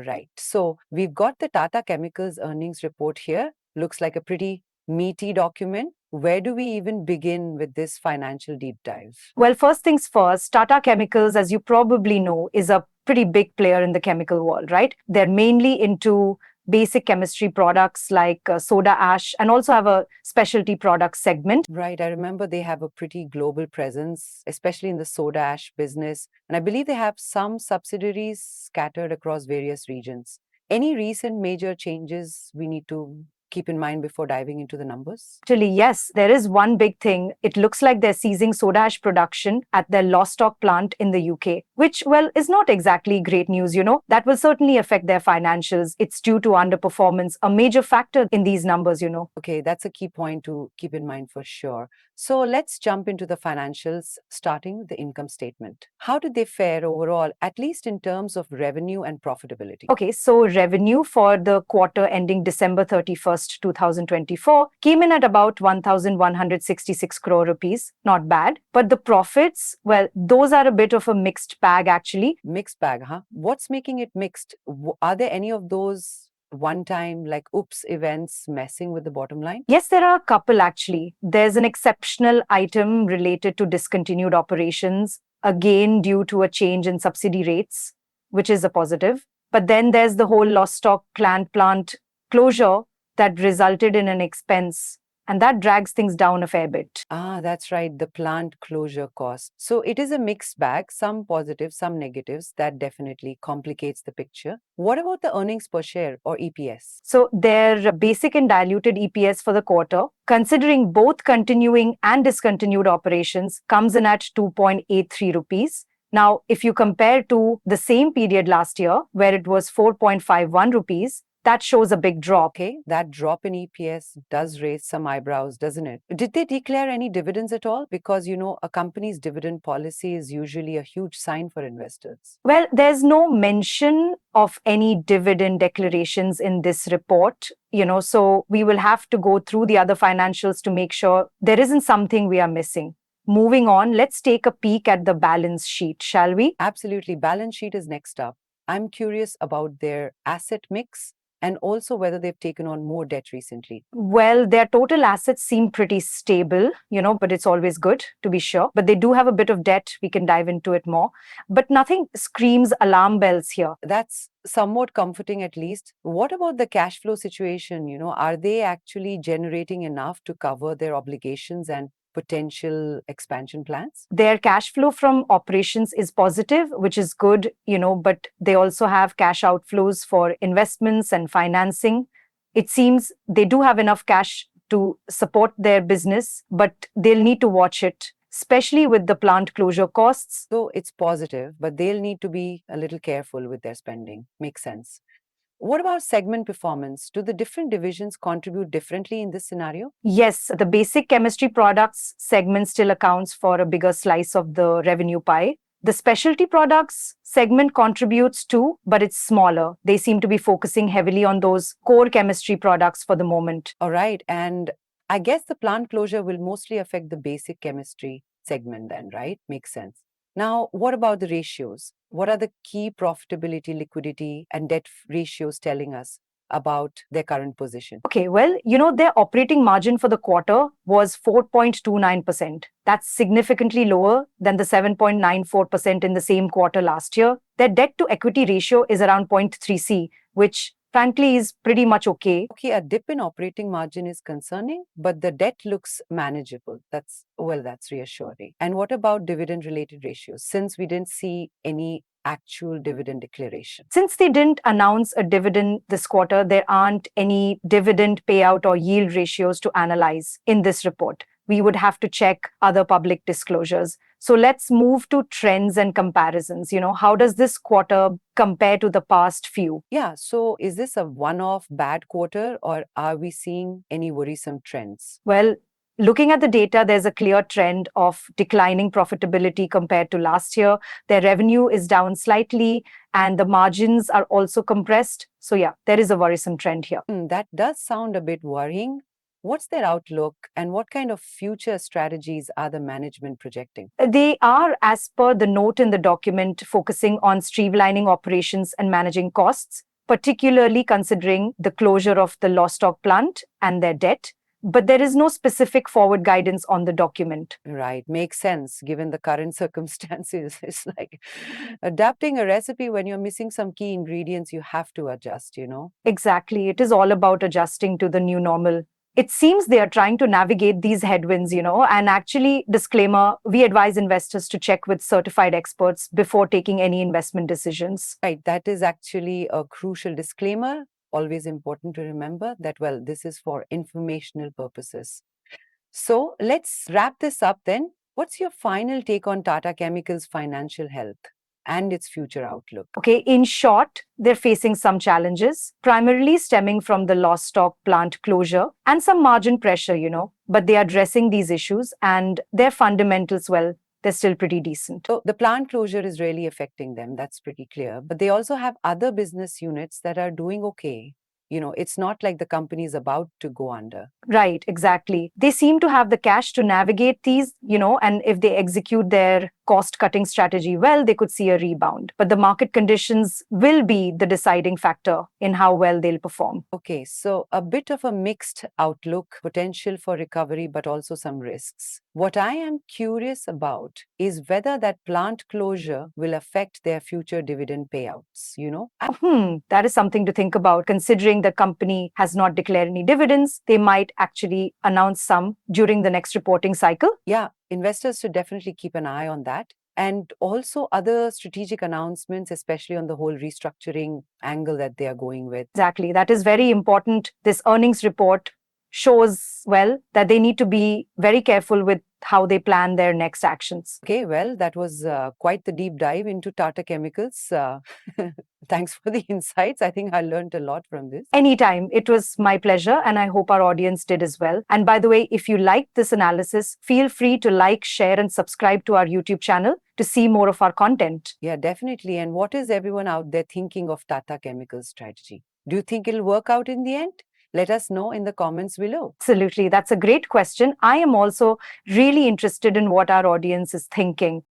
right. So we've got the Tata Chemicals earnings report here. Looks like a pretty meaty document. Where do we even begin with this financial deep dive? Well, first things first, Tata Chemicals, as you probably know, is a pretty big player in the chemical world, right? They're mainly into basic chemistry products like soda ash and also have a specialty products segment. Right. I remember they have a pretty global presence, especially in the soda ash business. And I believe they have some subsidiaries scattered across various regions. Any recent major changes we need to keep in mind before diving into the numbers? Actually, yes, there is one big thing. It looks like they're ceasing soda ash production at their Lostock plant in the UK, which, well, is not exactly great news, That will certainly affect their financials. It's due to underperformance, a major factor in these numbers, Okay, that's a key point to keep in mind for sure. So let's jump into the financials, starting with the income statement. How did they fare overall, at least in terms of revenue and profitability? Okay, so revenue for the quarter ending December 31st, 2024 came in at about 1,166 crore rupees. Not bad. But the profits, well, those are a bit of a mixed bag actually. Mixed bag, huh? What's making it mixed? Are there any of those one-time, like oops events messing with the bottom line? Yes, there are a couple actually. There's an exceptional item related to discontinued operations, again due to a change in subsidy rates, which is a positive. But then there's the whole Lostock plant closure that resulted in an expense, and that drags things down a fair bit. Ah, that's right, the plant closure cost. So it is a mixed bag, some positives, some negatives. That definitely complicates the picture. What about the earnings per share or EPS? So their basic and diluted EPS for the quarter, considering both continuing and discontinued operations, comes in at 2.83 rupees. Now, if you compare to the same period last year, where it was 4.51 rupees, that shows a big drop. Okay, that drop in EPS does raise some eyebrows, doesn't it? Did they declare any dividends at all? Because, a company's dividend policy is usually a huge sign for investors. Well, there's no mention of any dividend declarations in this report, so we will have to go through the other financials to make sure there isn't something we are missing. Moving on, let's take a peek at the balance sheet, shall we? Absolutely. Balance sheet is next up. I'm curious about their asset mix and also whether they've taken on more debt recently. Well, their total assets seem pretty stable, but it's always good to be sure. But they do have a bit of debt. We can dive into it more. But nothing screams alarm bells here. That's somewhat comforting at least. What about the cash flow situation? Are they actually generating enough to cover their obligations and potential expansion plans? Their cash flow from operations is positive, which is good, but they also have cash outflows for investments and financing. It seems they do have enough cash to support their business, but they'll need to watch it, especially with the plant closure costs. So it's positive, but they'll need to be a little careful with their spending. Makes sense. What about segment performance? Do the different divisions contribute differently in this scenario? Yes, the basic chemistry products segment still accounts for a bigger slice of the revenue pie. The specialty products segment contributes too, but it's smaller. They seem to be focusing heavily on those core chemistry products for the moment. All right. And I guess the plant closure will mostly affect the basic chemistry segment then, right? Makes sense. Now, what about the ratios? What are the key profitability, liquidity, and debt ratios telling us about their current position? Okay, well, their operating margin for the quarter was 4.29%. That's significantly lower than the 7.94% in the same quarter last year. Their debt to equity ratio is around 0.3C, which frankly is pretty much okay. Okay, a dip in operating margin is concerning, but the debt looks manageable. That's reassuring. And what about dividend related ratios? Since we didn't see any actual dividend declaration. Since they didn't announce a dividend this quarter, there aren't any dividend payout or yield ratios to analyze in this report. We would have to check other public disclosures. So let's move to trends and comparisons. How does this quarter compare to the past few? Yeah, so is this a one-off bad quarter or are we seeing any worrisome trends? Well, looking at the data, there's a clear trend of declining profitability compared to last year. Their revenue is down slightly and the margins are also compressed. So yeah, there is a worrisome trend here. That does sound a bit worrying. What's their outlook and what kind of future strategies are the management projecting? They are, as per the note in the document, focusing on streamlining operations and managing costs. particularly considering the closure of the Lostock plant and their debt. But there is no specific forward guidance on the document. Right. Makes sense given the current circumstances. It's like adapting a recipe when you're missing some key ingredients, you have to adjust, you know? Exactly. It is all about adjusting to the new normal. It seems they are trying to navigate these headwinds, and actually, disclaimer, we advise investors to check with certified experts before taking any investment decisions. Right. That is actually a crucial disclaimer. Always important to remember that, well, this is for informational purposes. So let's wrap this up then. What's your final take on Tata Chemicals' financial health and its future outlook? Okay, in short, they're facing some challenges, primarily stemming from the Lostock plant closure and some margin pressure, but they are addressing these issues and their fundamentals, well, they're still pretty decent. So the plant closure is really affecting them. That's pretty clear. But they also have other business units that are doing okay. It's not like the company is about to go under. Right, exactly. They seem to have the cash to navigate these, and if they execute their cost cutting strategy well, they could see a rebound. But the market conditions will be the deciding factor in how well they'll perform. Okay, so a bit of a mixed outlook, potential for recovery, but also some risks. What I am curious about is whether that plant closure will affect their future dividend payouts, That is something to think about. Considering the company has not declared any dividends, they might actually announce some during the next reporting cycle. Yeah, investors should definitely keep an eye on that. And also other strategic announcements, especially on the whole restructuring angle that they are going with. Exactly. That is very important. This earnings report shows, well, that they need to be very careful with how they plan their next actions. Okay, well, that was quite the deep dive into Tata Chemicals. Thanks for the insights. I think I learned a lot from this. Anytime. It was my pleasure, and I hope our audience did as well. And by the way, if you liked this analysis, feel free to like, share, and subscribe to our YouTube channel to see more of our content. Yeah, definitely. And what is everyone out there thinking of Tata Chemicals strategy? Do you think it'll work out in the end? Let us know in the comments below. Absolutely. That's a great question. I am also really interested in what our audience is thinking.